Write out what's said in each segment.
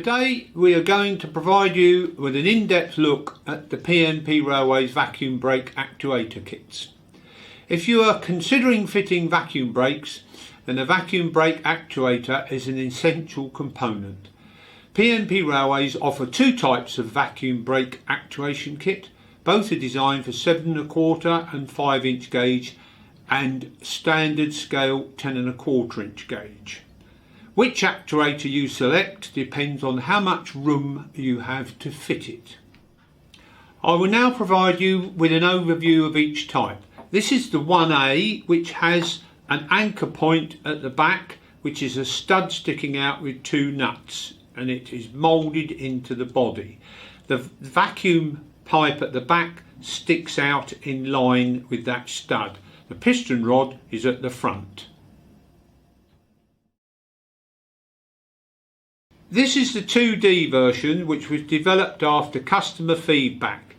Today we are going to provide you with an in-depth look at the PNP Railways vacuum brake actuator kits. If you are considering fitting vacuum brakes, then a vacuum brake actuator is an essential component. PNP Railways offer two types of vacuum brake actuation kit. Both are designed for 7¼ and 5" gauge and standard scale 10¼ gauge. Which actuator you select depends on how much room you have to fit it. I will now provide you with an overview of each type. This is the 1A, which has an anchor point at the back, which is a stud sticking out with two nuts, and it is moulded into the body. The vacuum pipe at the back sticks out in line with that stud. The piston rod is at the front. This is the 2D version, which was developed after customer feedback.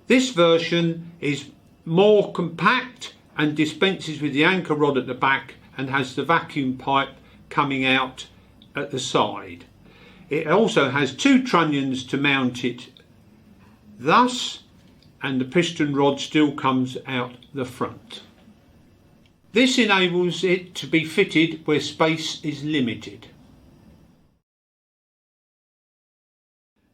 This version is more compact and dispenses with the anchor rod at the back and has the vacuum pipe coming out at the side. It also has two trunnions to mount it thus, and the piston rod still comes out the front. This enables it to be fitted where space is limited.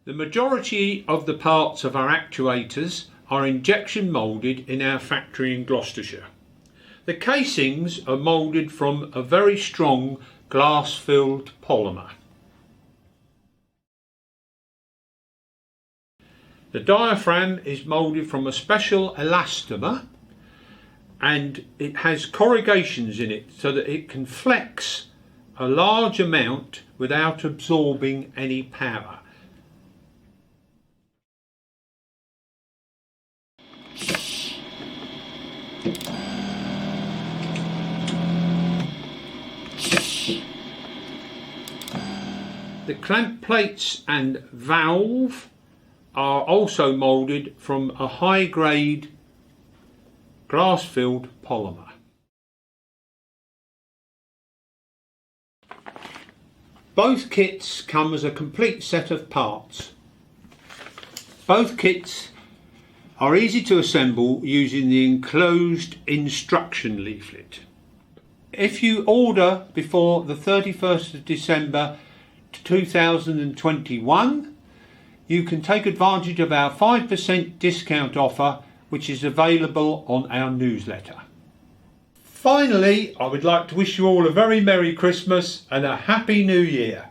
The majority of the parts of our actuators are injection moulded in our factory in Gloucestershire. The casings are moulded from a very strong glass-filled polymer. The diaphragm is moulded from a special elastomer, and it has corrugations in it so that it can flex a large amount without absorbing any power. The clamp plates and valve are also moulded from a high-grade glass-filled polymer. Both kits come as a complete set of parts. Both kits are easy to assemble using the enclosed instruction leaflet. If you order before the 31st of December 2021, you can take advantage of our 5% discount offer, which is available on our newsletter. Finally, I would like to wish you all a very Merry Christmas and a Happy New Year.